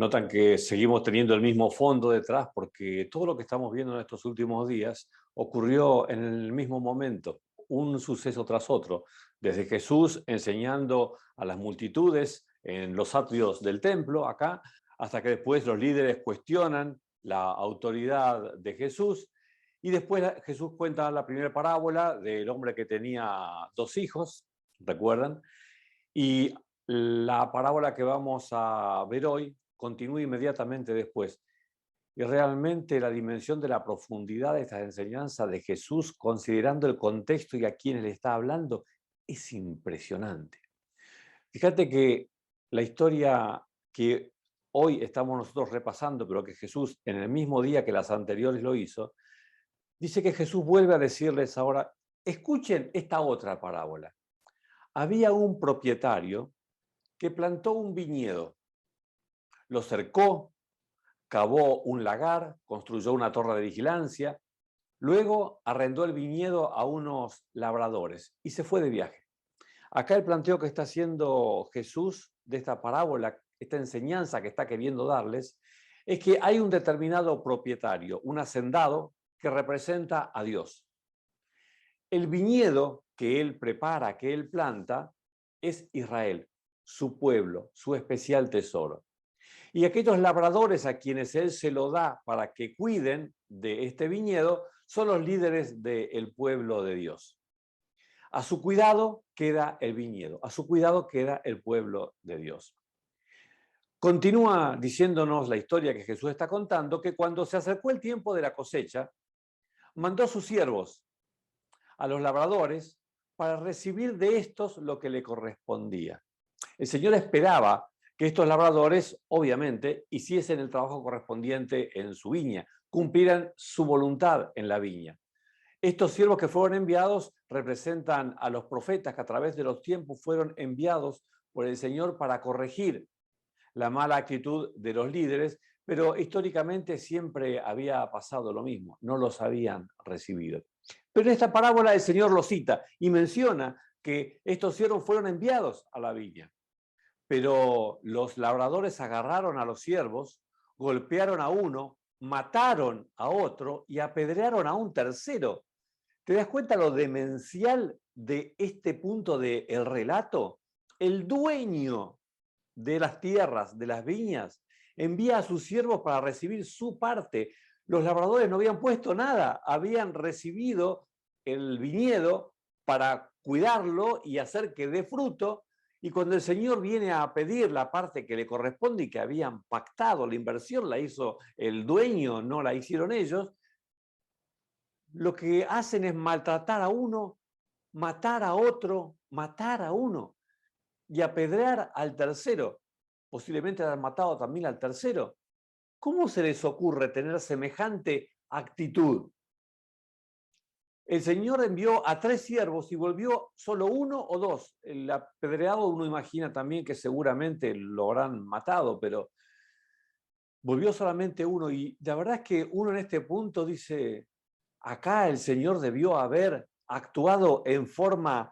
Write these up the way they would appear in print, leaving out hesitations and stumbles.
Notan que seguimos teniendo el mismo fondo detrás porque todo lo que estamos viendo en estos últimos días ocurrió en el mismo momento, un suceso tras otro, desde Jesús enseñando a las multitudes en los atrios del templo acá, hasta que después los líderes cuestionan la autoridad de Jesús y después Jesús cuenta la primera parábola del hombre que tenía dos hijos, ¿recuerdan? Y la parábola que vamos a ver hoy continúa inmediatamente después. Y realmente la dimensión de la profundidad de esta enseñanza de Jesús, considerando el contexto y a quienes le está hablando, es impresionante. Fíjate que la historia que hoy estamos nosotros repasando, pero que Jesús en el mismo día que las anteriores lo hizo, dice que Jesús vuelve a decirles ahora, escuchen esta otra parábola. Había un propietario que plantó un viñedo, lo cercó, cavó un lagar, construyó una torre de vigilancia, luego arrendó el viñedo a unos labradores y se fue de viaje. Acá el planteo que está haciendo Jesús de esta parábola, esta enseñanza que está queriendo darles, es que hay un determinado propietario, un hacendado, que representa a Dios. El viñedo que él prepara, que él planta, es Israel, su pueblo, su especial tesoro. Y aquellos labradores a quienes él se lo da para que cuiden de este viñedo son los líderes del pueblo de Dios. A su cuidado queda el viñedo, a su cuidado queda el pueblo de Dios. Continúa diciéndonos la historia que Jesús está contando, que cuando se acercó el tiempo de la cosecha, mandó a sus siervos, a los labradores, para recibir de estos lo que le correspondía. El Señor esperaba que estos labradores, obviamente, hiciesen el trabajo correspondiente en su viña, cumplieran su voluntad en la viña. Estos siervos que fueron enviados representan a los profetas que a través de los tiempos fueron enviados por el Señor para corregir la mala actitud de los líderes, pero históricamente siempre había pasado lo mismo, no los habían recibido. Pero en esta parábola el Señor lo cita y menciona que estos siervos fueron enviados a la viña. Pero los labradores agarraron a los siervos, golpearon a uno, mataron a otro y apedrearon a un tercero. ¿Te das cuenta lo demencial de este punto del relato? El dueño de las tierras, de las viñas, envía a sus siervos para recibir su parte. Los labradores no habían puesto nada, habían recibido el viñedo para cuidarlo y hacer que dé fruto, y cuando el Señor viene a pedir la parte que le corresponde y que habían pactado, la inversión la hizo el dueño, no la hicieron ellos, lo que hacen es maltratar a uno, matar a otro, matar a uno y apedrear al tercero. Posiblemente haber matado también al tercero. ¿Cómo se les ocurre tener semejante actitud? El Señor envió a 3 siervos y volvió solo uno o dos. El apedreado uno imagina también que seguramente lo habrán matado, pero volvió solamente uno. Y la verdad es que uno en este punto dice, acá el Señor debió haber actuado en forma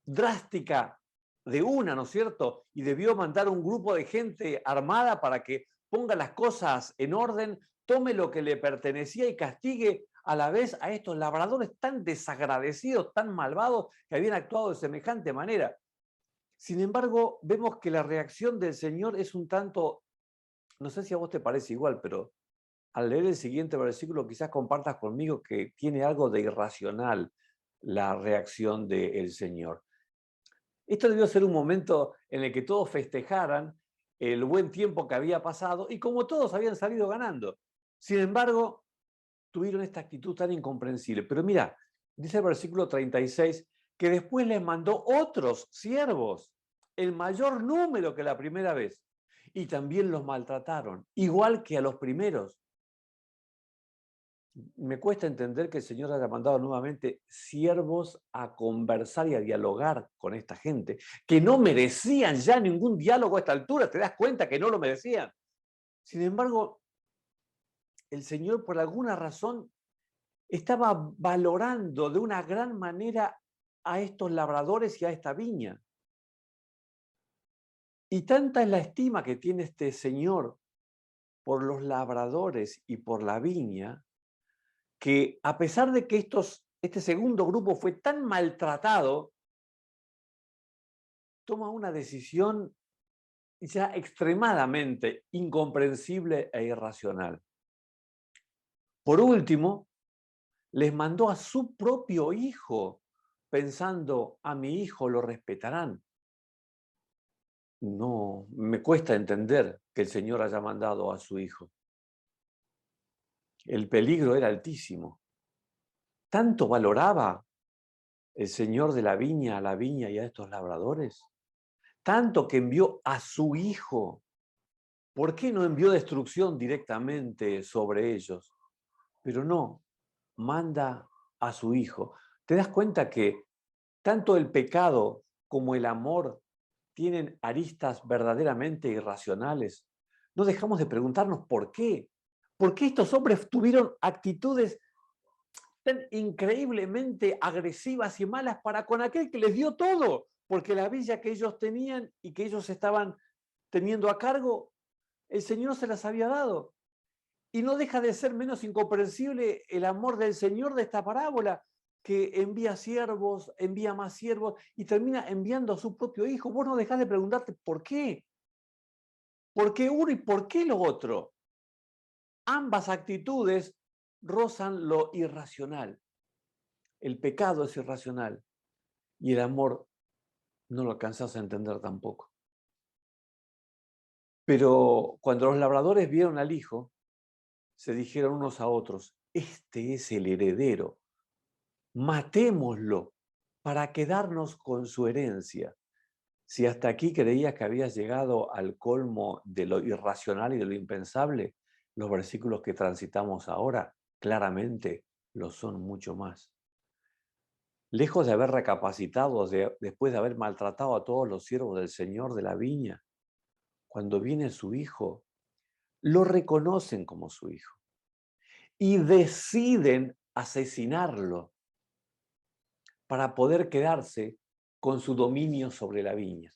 drástica de una, ¿no es cierto? Y debió mandar un grupo de gente armada para que ponga las cosas en orden, tome lo que le pertenecía y castigue a la vez a estos labradores tan desagradecidos, tan malvados, que habían actuado de semejante manera. Sin embargo, vemos que la reacción del Señor es un tanto, no sé si a vos te parece igual, pero al leer el siguiente versículo quizás compartas conmigo que tiene algo de irracional la reacción del Señor. Esto debió ser un momento en el que todos festejaran el buen tiempo que había pasado y como todos habían salido ganando. Sin embargo, tuvieron esta actitud tan incomprensible. Pero mira, dice el versículo 36, que después les mandó otros siervos, el mayor número que la primera vez, y también los maltrataron, igual que a los primeros. Me cuesta entender que el Señor haya mandado nuevamente siervos a conversar y a dialogar con esta gente, que no merecían ya ningún diálogo a esta altura, te das cuenta que no lo merecían. Sin embargo, el Señor por alguna razón estaba valorando de una gran manera a estos labradores y a esta viña. Y tanta es la estima que tiene este señor por los labradores y por la viña, que a pesar de que este segundo grupo fue tan maltratado, toma una decisión ya extremadamente incomprensible e irracional. Por último, les mandó a su propio hijo, pensando, a mi hijo lo respetarán. No, me cuesta entender que el Señor haya mandado a su hijo. El peligro era altísimo. ¿Tanto valoraba el Señor de la viña a la viña y a estos labradores? Tanto que envió a su hijo. ¿Por qué no envió destrucción directamente sobre ellos? Pero no, manda a su hijo. ¿Te das cuenta que tanto el pecado como el amor tienen aristas verdaderamente irracionales? No dejamos de preguntarnos por qué. ¿Por qué estos hombres tuvieron actitudes tan increíblemente agresivas y malas para con aquel que les dio todo? Porque la villa que ellos tenían y que ellos estaban teniendo a cargo, el Señor se las había dado. Y no deja de ser menos incomprensible el amor del Señor de esta parábola, que envía siervos, envía más siervos y termina enviando a su propio hijo. Vos no dejás de preguntarte por qué. ¿Por qué uno y por qué lo otro? Ambas actitudes rozan lo irracional. El pecado es irracional y el amor no lo alcanzás a entender tampoco. Pero cuando los labradores vieron al hijo, se dijeron unos a otros, este es el heredero, matémoslo para quedarnos con su herencia. Si hasta aquí creías que habías llegado al colmo de lo irracional y de lo impensable, los versículos que transitamos ahora claramente lo son mucho más. Lejos de haber recapacitado después de haber maltratado a todos los siervos del Señor de la viña, cuando viene su hijo, lo reconocen como su hijo y deciden asesinarlo para poder quedarse con su dominio sobre la viña.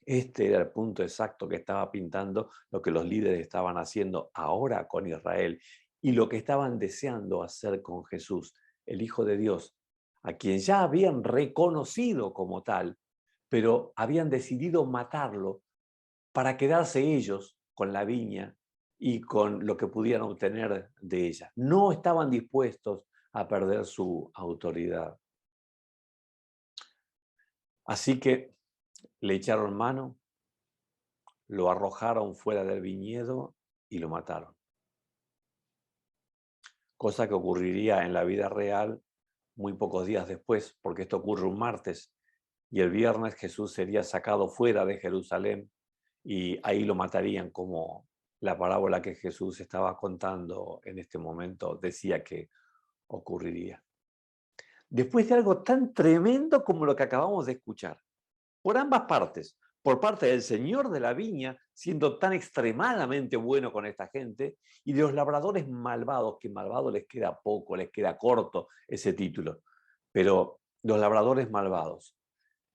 Este era el punto exacto que estaba pintando lo que los líderes estaban haciendo ahora con Israel y lo que estaban deseando hacer con Jesús, el Hijo de Dios, a quien ya habían reconocido como tal, pero habían decidido matarlo para quedarse ellos con la viña y con lo que pudieran obtener de ella. No estaban dispuestos a perder su autoridad. Así que le echaron mano, lo arrojaron fuera del viñedo y lo mataron. Cosa que ocurriría en la vida real muy pocos días después, porque esto ocurre un martes y el viernes Jesús sería sacado fuera de Jerusalén y ahí lo matarían, como la parábola que Jesús estaba contando en este momento decía que ocurriría. Después de algo tan tremendo como lo que acabamos de escuchar, por ambas partes, por parte del señor de la viña, siendo tan extremadamente bueno con esta gente, y de los labradores malvados, que malvado les queda poco, les queda corto ese título, pero los labradores malvados.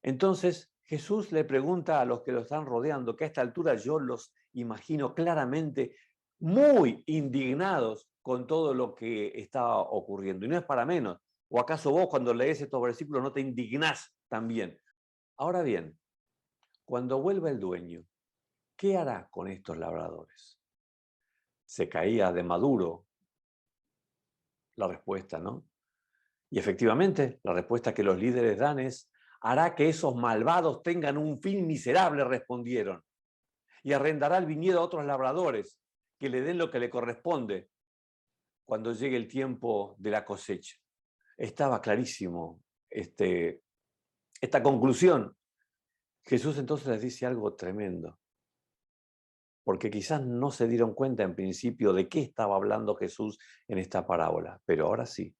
Entonces Jesús le pregunta a los que lo están rodeando, que a esta altura yo los imagino claramente muy indignados con todo lo que está ocurriendo. Y no es para menos. ¿O acaso vos cuando lees estos versículos no te indignás también? Ahora bien, cuando vuelva el dueño, ¿qué hará con estos labradores? Se caía de maduro la respuesta, ¿no? Y efectivamente, la respuesta que los líderes dan es, hará que esos malvados tengan un fin miserable, respondieron, y arrendará el viñedo a otros labradores que le den lo que le corresponde cuando llegue el tiempo de la cosecha. Estaba clarísimo esta conclusión. Jesús entonces les dice algo tremendo, porque quizás no se dieron cuenta en principio de qué estaba hablando Jesús en esta parábola, pero ahora sí.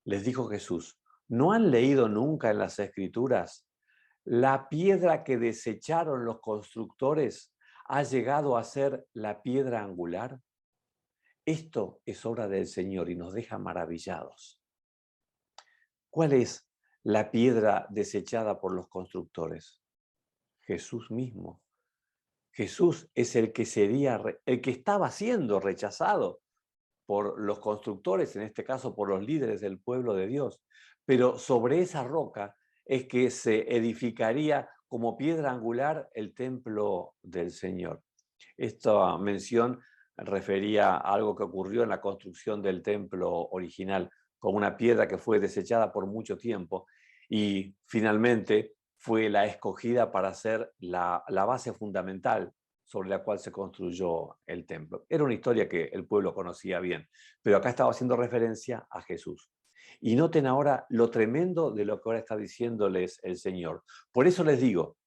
Les dijo Jesús, ¿no han leído nunca en las Escrituras la piedra que desecharon los constructores ha llegado a ser la piedra angular? Esto es obra del Señor y nos deja maravillados. ¿Cuál es la piedra desechada por los constructores? Jesús mismo. Jesús es el que el que estaba siendo rechazado por los constructores, en este caso por los líderes del pueblo de Dios. Pero sobre esa roca es que se edificaría como piedra angular el templo del Señor. Esta mención refería a algo que ocurrió en la construcción del templo original, como una piedra que fue desechada por mucho tiempo y finalmente fue la escogida para ser la base fundamental sobre la cual se construyó el templo. Era una historia que el pueblo conocía bien, pero acá estaba haciendo referencia a Jesús. Y noten ahora lo tremendo de lo que ahora está diciéndoles el Señor. Por eso les digo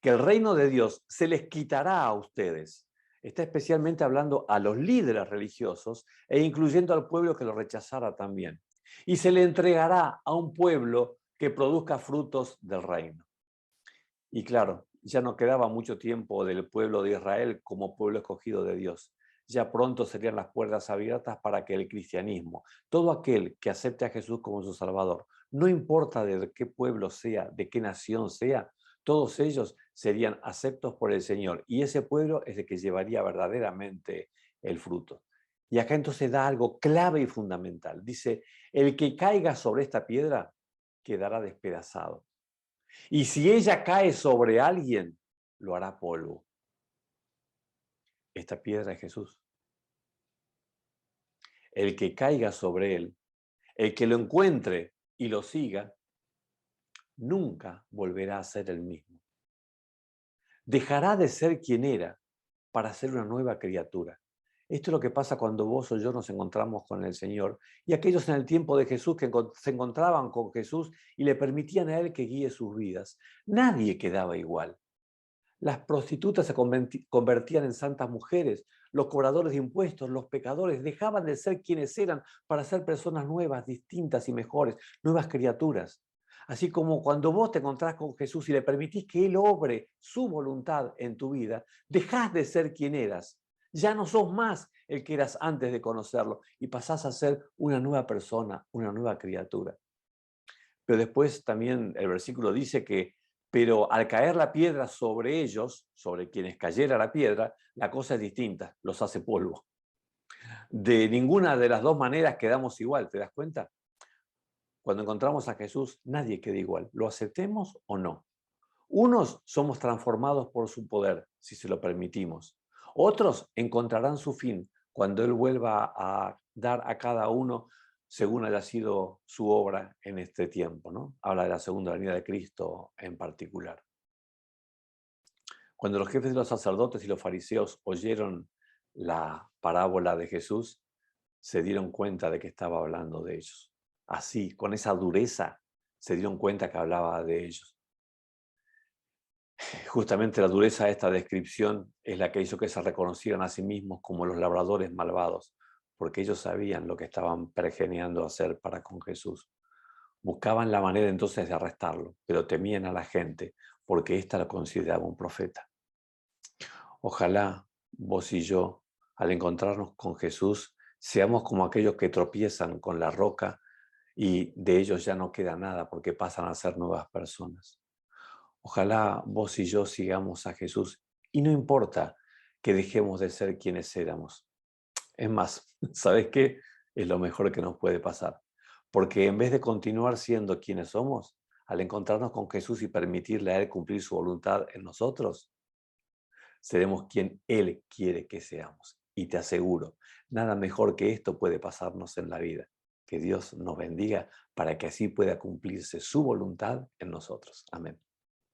que el reino de Dios se les quitará a ustedes. Está especialmente hablando a los líderes religiosos e incluyendo al pueblo que lo rechazara también. Y se le entregará a un pueblo que produzca frutos del reino. Y claro, ya no quedaba mucho tiempo del pueblo de Israel como pueblo escogido de Dios. Ya pronto serían las puertas abiertas para que el cristianismo, todo aquel que acepte a Jesús como su Salvador, no importa de qué pueblo sea, de qué nación sea, todos ellos serían aceptos por el Señor. Y ese pueblo es el que llevaría verdaderamente el fruto. Y acá entonces da algo clave y fundamental. Dice, el que caiga sobre esta piedra quedará despedazado. Y si ella cae sobre alguien, lo hará polvo. Esta piedra es Jesús. El que caiga sobre él, el que lo encuentre y lo siga, nunca volverá a ser el mismo. Dejará de ser quien era para ser una nueva criatura. Esto es lo que pasa cuando vos o yo nos encontramos con el Señor y aquellos en el tiempo de Jesús que se encontraban con Jesús y le permitían a Él que guíe sus vidas. Nadie quedaba igual. Las prostitutas se convertían en santas mujeres, los cobradores de impuestos, los pecadores, dejaban de ser quienes eran para ser personas nuevas, distintas y mejores, nuevas criaturas. Así como cuando vos te encontrás con Jesús y le permitís que Él obre su voluntad en tu vida, dejás de ser quien eras. Ya no sos más el que eras antes de conocerlo y pasás a ser una nueva persona, una nueva criatura. Pero después también el versículo dice que, pero al caer la piedra sobre ellos, sobre quienes cayera la piedra, la cosa es distinta, los hace polvo. De ninguna de las dos maneras quedamos igual, ¿te das cuenta? Cuando encontramos a Jesús, nadie queda igual, lo aceptemos o no. Unos somos transformados por su poder, si se lo permitimos. Otros encontrarán su fin cuando Él vuelva a dar a cada uno según haya sido su obra en este tiempo, ¿no? Habla de la segunda venida de Cristo en particular. Cuando los jefes de los sacerdotes y los fariseos oyeron la parábola de Jesús, se dieron cuenta de que estaba hablando de ellos. Así, con esa dureza, se dieron cuenta que hablaba de ellos. Justamente la dureza de esta descripción es la que hizo que se reconocieran a sí mismos como los labradores malvados, porque ellos sabían lo que estaban pergeneando hacer para con Jesús. Buscaban la manera entonces de arrestarlo, pero temían a la gente porque ésta lo consideraba un profeta. Ojalá vos y yo, al encontrarnos con Jesús, seamos como aquellos que tropiezan con la roca y de ellos ya no queda nada porque pasan a ser nuevas personas. Ojalá vos y yo sigamos a Jesús y no importa que dejemos de ser quienes éramos. Es más, ¿sabes qué? Es lo mejor que nos puede pasar. Porque en vez de continuar siendo quienes somos, al encontrarnos con Jesús y permitirle a Él cumplir su voluntad en nosotros, seremos quien Él quiere que seamos. Y te aseguro, nada mejor que esto puede pasarnos en la vida. Que Dios nos bendiga para que así pueda cumplirse su voluntad en nosotros. Amén.